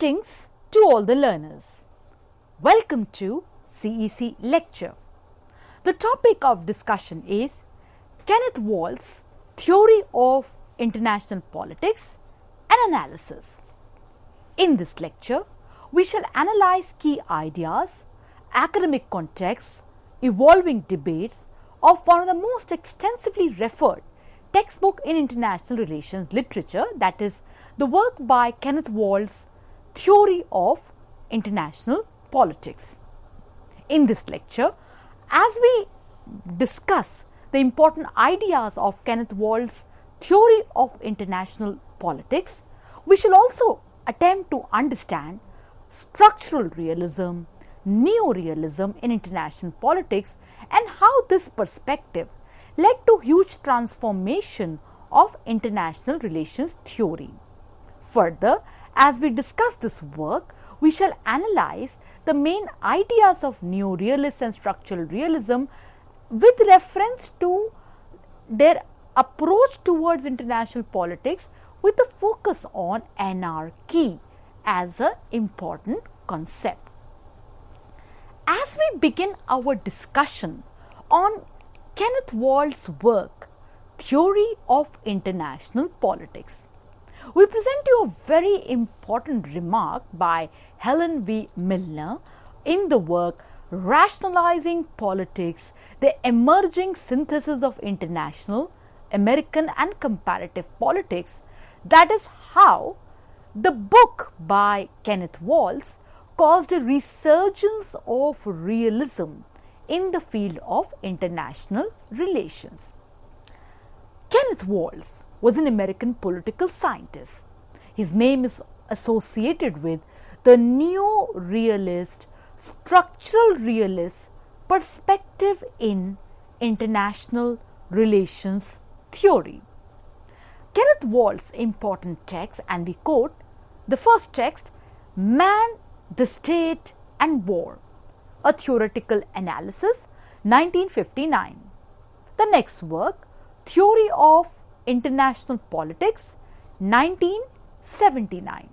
Greetings to all the learners. Welcome to CEC lecture. The topic of discussion is Kenneth Waltz Theory of International Politics and Analysis. In this lecture, we shall analyze key ideas, academic contexts, evolving debates of one of the most extensively referred textbook in international relations literature, that is the work by Kenneth Waltz, Theory of International Politics. In this lecture, as we discuss the important ideas of Kenneth Waltz, Theory of International Politics, we shall also attempt to understand structural realism, neorealism in international politics, and how this perspective led to huge transformation of international relations theory. Further, as we discuss this work, we shall analyze the main ideas of neorealist and structural realism with reference to their approach towards international politics with a focus on anarchy as an important concept. As we begin our discussion on Kenneth Waltz's work, Theory of International Politics, we present you a very important remark by Helen V. Milner in the work Rationalizing Politics, the Emerging Synthesis of International, American and Comparative Politics. That is how the book by Kenneth Waltz caused a resurgence of realism in the field of international relations. Kenneth Waltz was an American political scientist. His name is associated with the neo-realist, structural realist perspective in international relations theory. Kenneth Waltz's important text, and we quote the first text, Man, the State and War, a Theoretical Analysis, 1959. The next work, Theory of International Politics, 1979.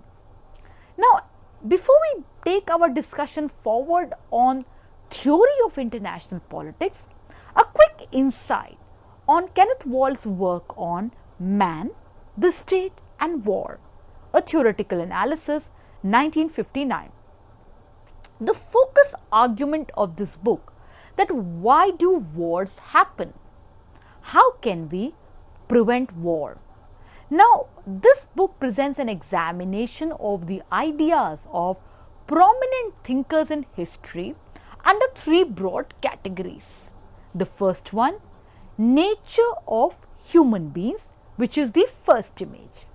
Now, before we take our discussion forward on Theory of International Politics, a quick insight on Kenneth Waltz's work on Man, the State and War, a Theoretical Analysis, 1959. The focus argument of this book, that why do wars happen? How can we prevent war? Now, this book presents an examination of the ideas of prominent thinkers in history under three broad categories. The first one, nature of human beings, which is the first image.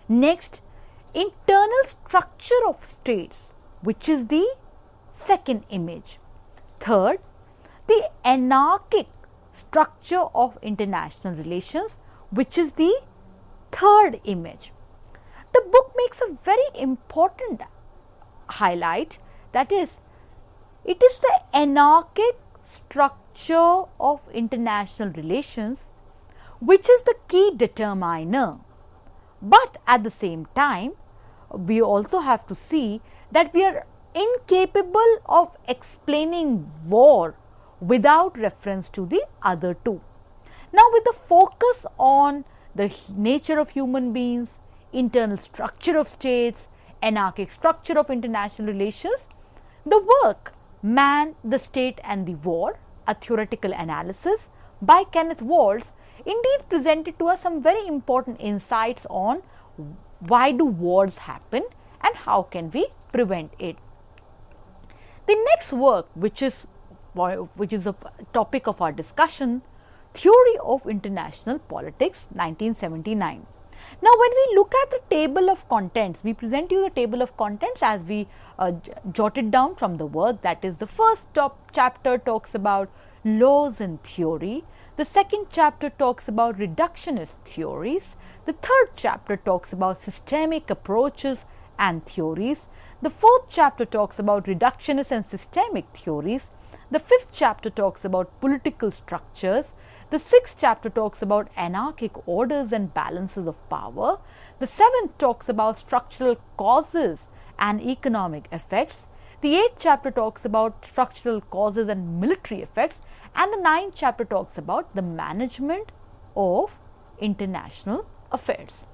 Next, internal structure of states, which is the second image. Third, the anarchic structure of international relations, which is the third image. The book makes a very important highlight, that is, it is the anarchic structure of international relations which is the key determiner. But at the same time, we also have to see that we are incapable of explaining war without reference to the other two. Now, with the focus on the nature of human beings, internal structure of states, anarchic structure of international relations, the work Man, the State and the War, a Theoretical Analysis by Kenneth Waltz indeed presented to us some very important insights on why do wars happen and how can we prevent it. The next work, which is the topic of our discussion, Theory of International Politics, 1979. Now, when we look at the table of contents, we present you the table of contents as we jotted down from the work. That is, the first chapter talks about laws and theory. The second chapter talks about reductionist theories. The third chapter talks about systemic approaches and theories. The fourth chapter talks about reductionist and systemic theories. The fifth chapter talks about political structures. The sixth chapter talks about anarchic orders and balances of power. The seventh talks about structural causes and economic effects. The 8th chapter talks about structural causes and military effects, and the 9th chapter talks about the management of international affairs.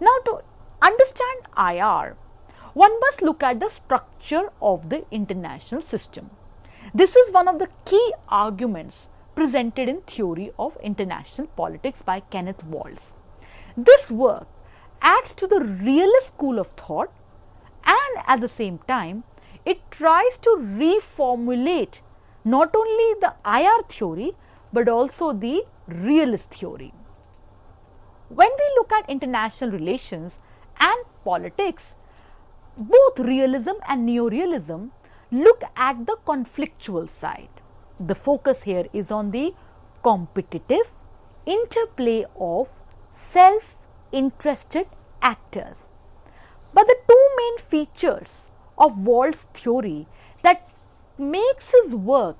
Now, to understand IR, one must look at the structure of the international system. This is one of the key arguments presented in Theory of International Politics by Kenneth Waltz. This work adds to the realist school of thought, and at the same time it tries to reformulate not only the IR theory but also the realist theory. When we look at international relations and politics, both realism and neorealism look at the conflictual side. The focus here is on the competitive interplay of self-interested actors. But the two main features of Waltz's theory that makes his work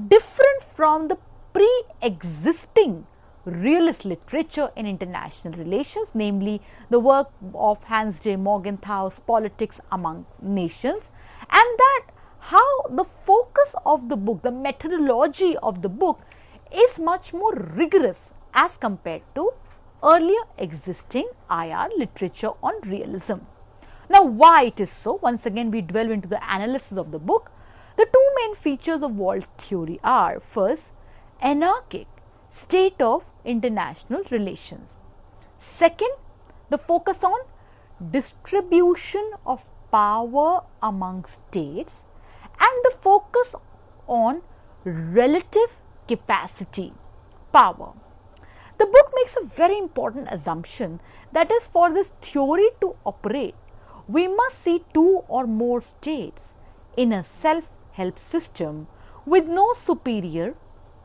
different from the pre-existing realist literature in international relations, namely the work of Hans J. Morgenthau's Politics Among Nations, and that how the focus of the book, the methodology of the book is much more rigorous as compared to earlier existing IR literature on realism. Now, why it is so? Once again, we delve into the analysis of the book. The two main features of Waltz's theory are, first, anarchic state of international relations. Second, the focus on distribution of power among states, and the focus on relative capacity power. The book makes a very important assumption, that is, for this theory to operate, we must see two or more states in a self-help system with no superior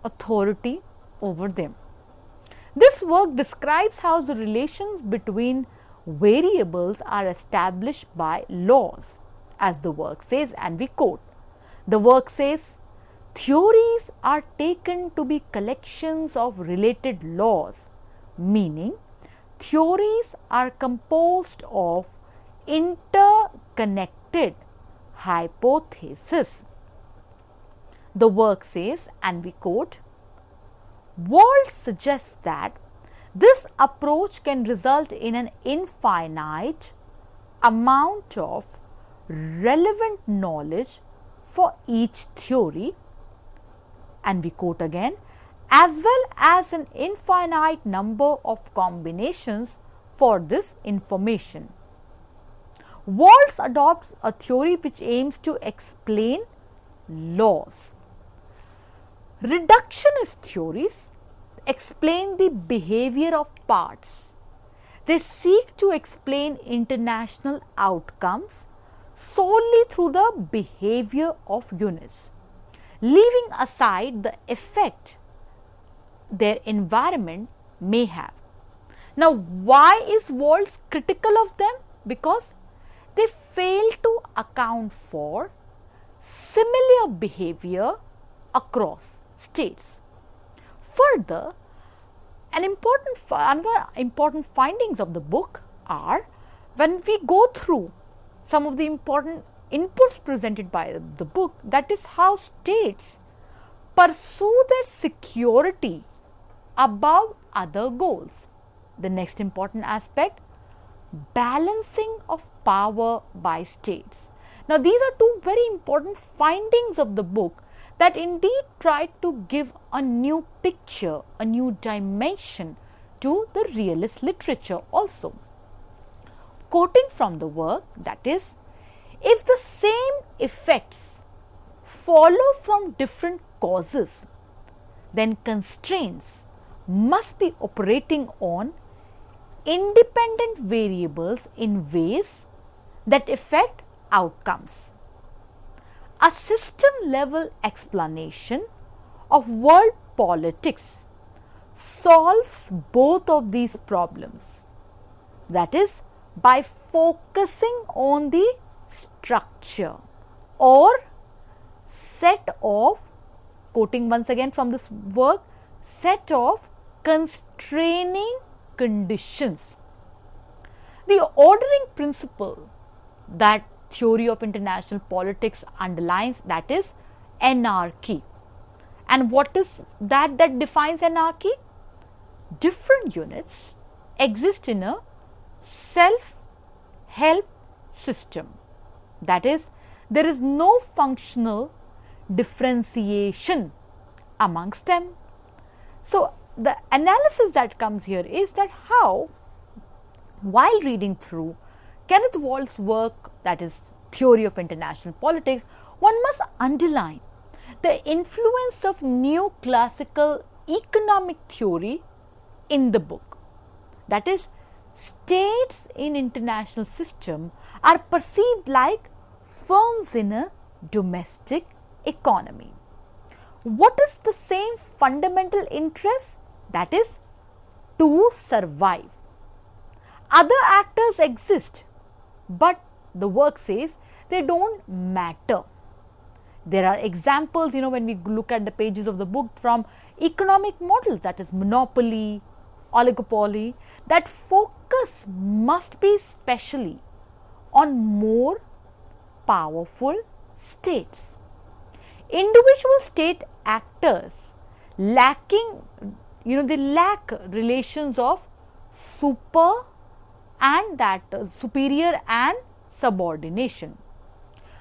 authority over them. This work describes how the relations between variables are established by laws, as the work says, and we quote. The work says, theories are taken to be collections of related laws, meaning theories are composed of interconnected hypotheses. The work says, and we quote, Waltz suggests that this approach can result in an infinite amount of relevant knowledge for each theory, and we quote again, as well as an infinite number of combinations for this information. Waltz adopts a theory which aims to explain laws. Reductionist theories explain the behavior of parts. They seek to explain international outcomes solely through the behavior of units, leaving aside the effect their environment may have. Now, why is Waltz critical of them? Because they fail to account for similar behavior across states. Further, another important findings of the book are, when we go through some of the important inputs presented by the book, that is how states pursue their security above other goals. The next important aspect, balancing of power by states. Now, these are two very important findings of the book that indeed try to give a new picture, a new dimension to the realist literature also. Quoting from the work, that is, if the same effects follow from different causes, then constraints must be operating on independent variables in ways that affect outcomes. A system-level explanation of world politics solves both of these problems, that is, by focusing on the structure or set of, quoting once again from this work, set of constraining conditions. The ordering principle that theory of international politics underlines, that is anarchy. And what is that defines anarchy? Different units exist in a self-help system. That is, there is no functional differentiation amongst them. So, the analysis that comes here is that how, while reading through Kenneth Waltz's work, that is Theory of International Politics, one must underline the influence of new classical economic theory in the book. That is, states in international system are perceived like firms in a domestic economy. What is the same fundamental interest? That is, to survive. Other actors exist, but the work says they don't matter. There are examples, when we look at the pages of the book, from economic models, that is monopoly, oligopoly, that focus must be specially on more powerful states. Individual state actors lacking, they lack relations of superior and subordination.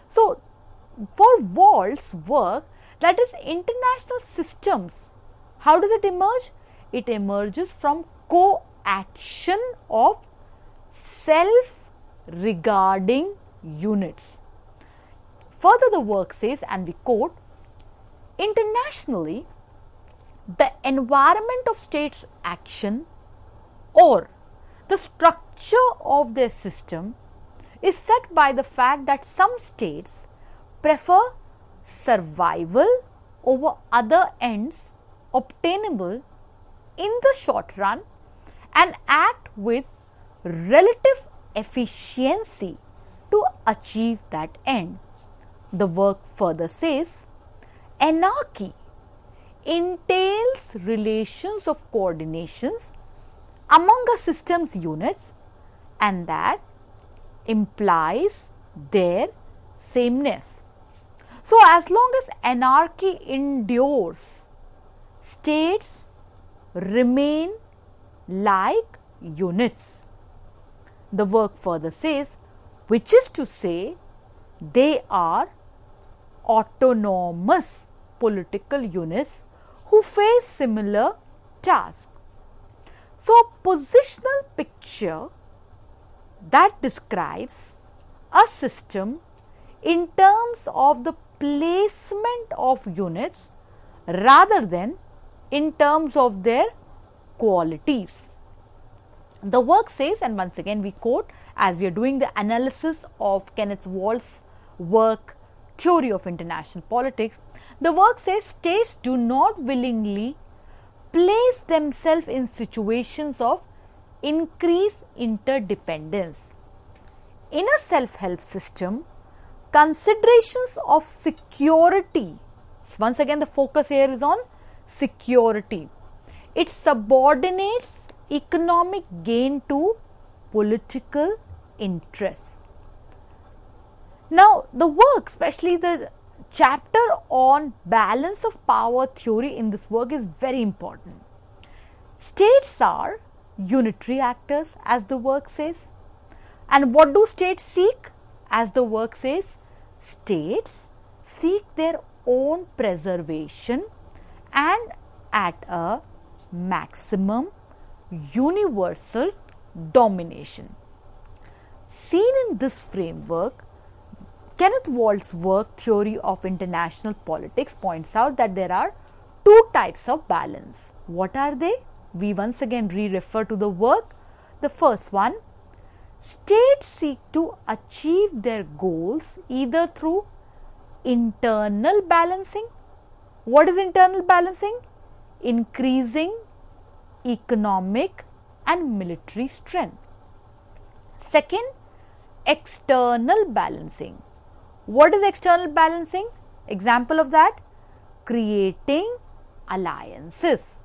So, for Waltz's work, that is international systems, how does it emerge? It emerges from co-action of self-regarding units. Further, the work says, and we quote, internationally, the environment of states' action or the structure of their system is set by the fact that some states prefer survival over other ends obtainable in the short run and act with relative efficiency to achieve that end. The work further says, anarchy entails relations of coordinations among a system's units, and that implies their sameness. So, as long as anarchy endures, states remain like units. The work further says, which is to say, they are autonomous political units who face similar tasks. So, positional picture that describes a system in terms of the placement of units rather than in terms of their qualities. The work says, and once again we quote, as we are doing the analysis of Kenneth Waltz's work, Theory of International Politics, the work says states do not willingly place themselves in situations of increased interdependence. In a self-help system, considerations of security, once again the focus here is on security, it subordinates economic gain to political interests. Now, the work, especially the chapter on balance of power theory in this work, is very important. States are unitary actors, as the work says. And what do states seek? As the work says, states seek their own preservation and at a maximum universal domination. Seen in this framework, Kenneth Waltz's work, Theory of International Politics, points out that there are two types of balance. What are they? We once again refer to the work. The first one, states seek to achieve their goals either through internal balancing. What is internal balancing? Increasing economic and military strength. Second, external balancing. What is external balancing? Example of that, creating alliances.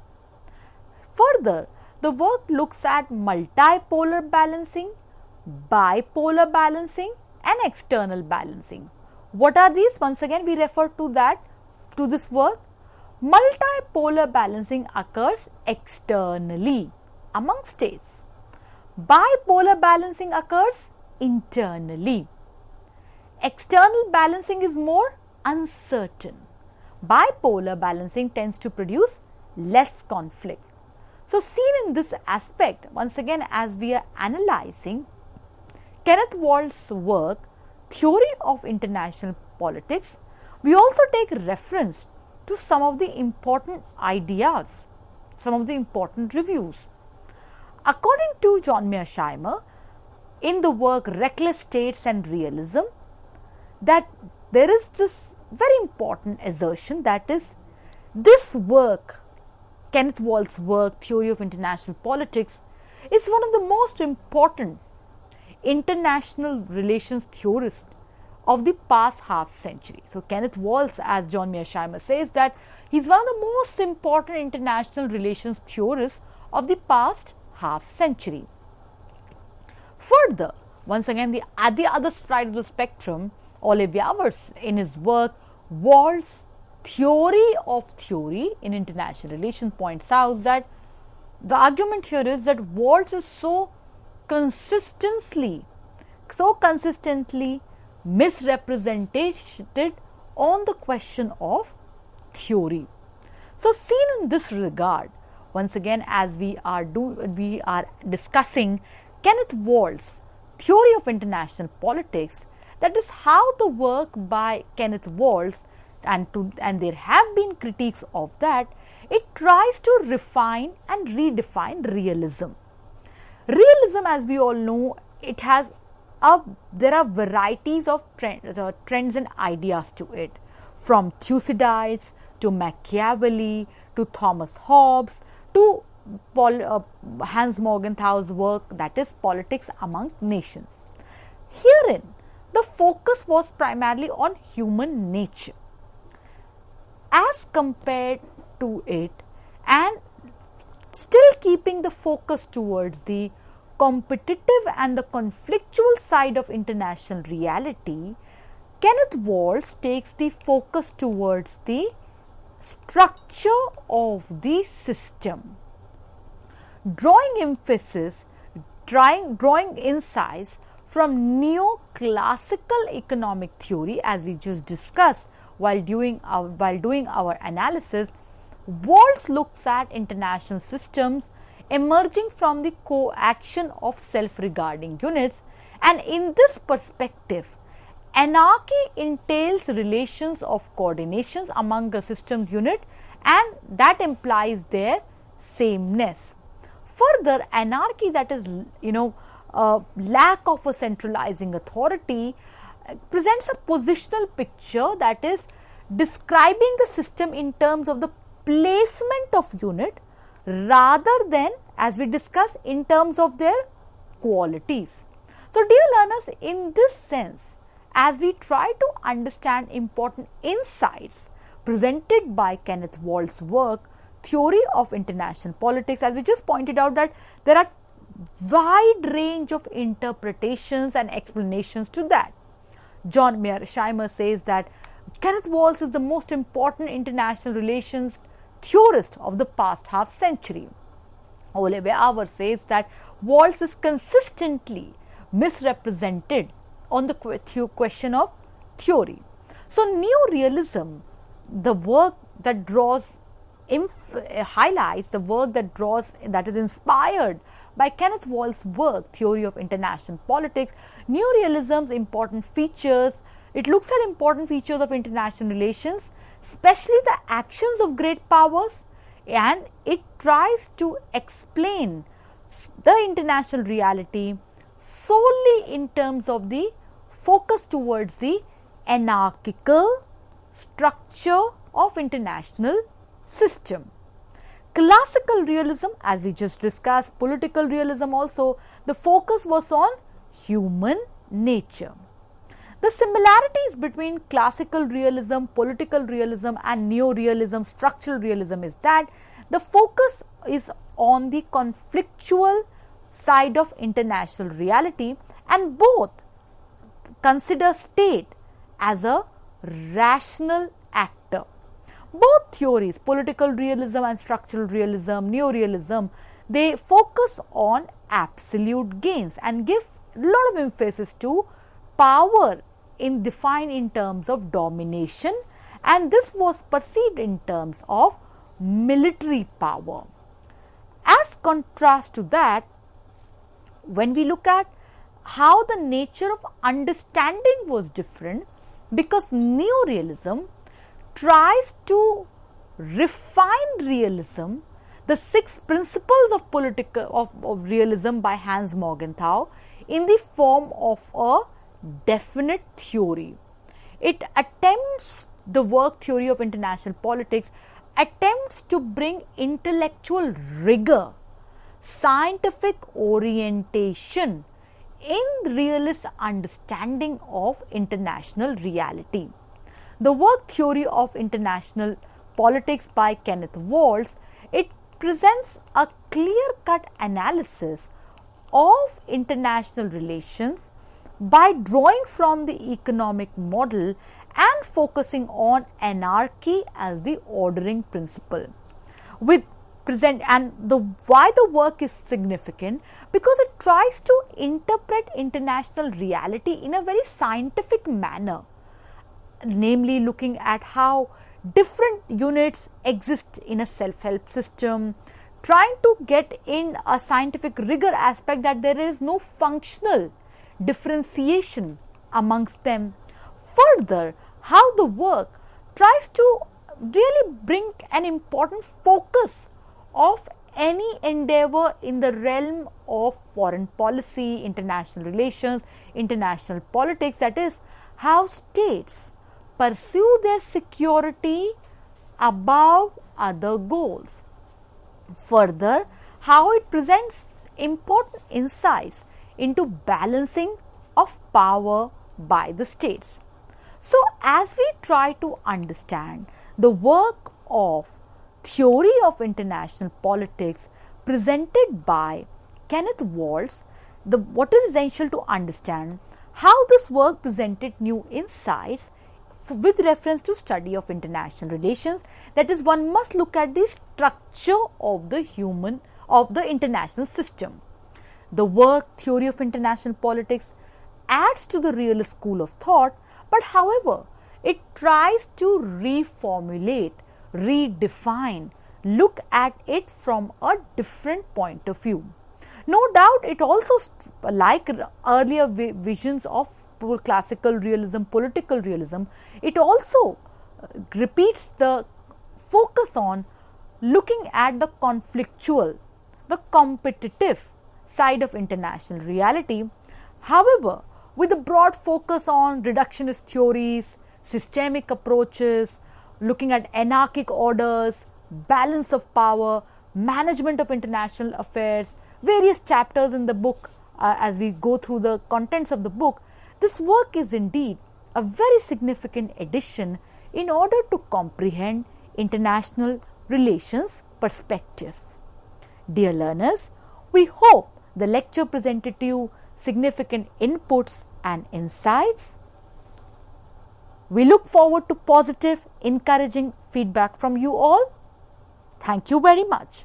Further, the work looks at multipolar balancing, bipolar balancing and external balancing. What are these? Once again, we refer to this work. Multipolar balancing occurs externally among states. Bipolar balancing occurs internally. External balancing is more uncertain. Bipolar balancing tends to produce less conflict. So, seen in this aspect, once again, as we are analyzing Kenneth Waltz's work, Theory of International Politics, we also take reference to some of the important ideas, some of the important reviews. According to John Mearsheimer, in the work Reckless States and Realism, that there is this very important assertion, that is, this work, Kenneth Waltz's work, Theory of International Politics, is one of the most important international relations theorists of the past half century. So, Kenneth Waltz, as John Mearsheimer says, that he is one of the most important international relations theorists of the past half century. Further, once again, at the other side of the spectrum, Olivier Avers, in his work Waltz, Theory of Theory in International Relations, points out that the argument here is that Waltz is so consistently misrepresented on the question of theory. So, seen in this regard, once again, as we are discussing Kenneth Waltz's Theory of International Politics, that is how the work by Kenneth Waltz, and there have been critiques of that, it tries to refine and redefine realism. Realism, as we all know, there are varieties of trends and ideas to it, from Thucydides to Machiavelli to Thomas Hobbes to Hans Morgenthau's work, that is Politics Among Nations. Herein, the focus was primarily on human nature as compared to it, and still keeping the focus towards the competitive and the conflictual side of international reality. Kenneth Waltz takes the focus towards the structure of the system, drawing insights from neoclassical economic theory, as we just discussed while doing our analysis. Waltz looks at international systems emerging from the coaction of self-regarding units, and in this perspective, anarchy entails relations of coordinations among a systems unit, and that implies their sameness. Further, anarchy, that is lack of a centralizing authority, presents a positional picture, that is describing the system in terms of the placement of unit rather than, as we discuss, in terms of their qualities. So, dear learners, in this sense, as we try to understand important insights presented by Kenneth Waltz's work, Theory of International Politics, as we just pointed out that there are wide range of interpretations and explanations to that. John Mearsheimer says that Kenneth Waltz is the most important international relations theorist of the past half century. Olivier Avers says that Waltz is consistently misrepresented on the question of theory. So, neorealism, the work that highlights the work that is inspired by Kenneth Waltz's work, Theory of International Politics. Neorealism's important features, it looks at important features of international relations, especially the actions of great powers, and it tries to explain the international reality solely in terms of the focus towards the anarchical structure of international system. Classical realism, as we just discussed, political realism also, the focus was on human nature. The similarities between classical realism, political realism and neo-realism, structural realism, is that the focus is on the conflictual side of international reality, and both consider state as a rational actor. Both theories, political realism and structural realism, neorealism, they focus on absolute gains and give a lot of emphasis to power defined in terms of domination, and this was perceived in terms of military power. As contrast to that, when we look at how the nature of understanding was different, because neorealism tries to refine realism, the 6 principles of realism by Hans Morgenthau, in the form of a definite theory. It attempts, the work Theory of International Politics attempts to bring intellectual rigor, scientific orientation in realist understanding of international reality. The work Theory of International Politics by Kenneth Waltz, it presents a clear-cut analysis of international relations by drawing from the economic model and focusing on anarchy as the ordering principle. Why the work is significant? Because it tries to interpret international reality in a very scientific manner, namely looking at how different units exist in a self-help system, trying to get in a scientific rigor aspect that there is no functional differentiation amongst them. Further, how the work tries to really bring an important focus of any endeavor in the realm of foreign policy, international relations, international politics, that is, how states pursue their security above other goals. Further, how it presents important insights into balancing of power by the states. So, as we try to understand the work of Theory of International Politics presented by Kenneth Waltz, what is essential to understand how this work presented new insights with reference to study of international relations. That is, one must look at the structure of the international system. The work Theory of International Politics adds to the realist school of thought, but however, it tries to reformulate, redefine, look at it from a different point of view. No doubt, it also, like earlier visions of classical realism, political realism, it also repeats the focus on looking at the conflictual, the competitive side of international reality. However, with a broad focus on reductionist theories, systemic approaches, looking at anarchic orders, balance of power, management of international affairs, various chapters in the book, as we go through the contents of the book, this work is indeed a very significant addition in order to comprehend international relations perspectives. Dear learners, we hope the lecture presented to you significant inputs and insights. We look forward to positive, encouraging feedback from you all. Thank you very much.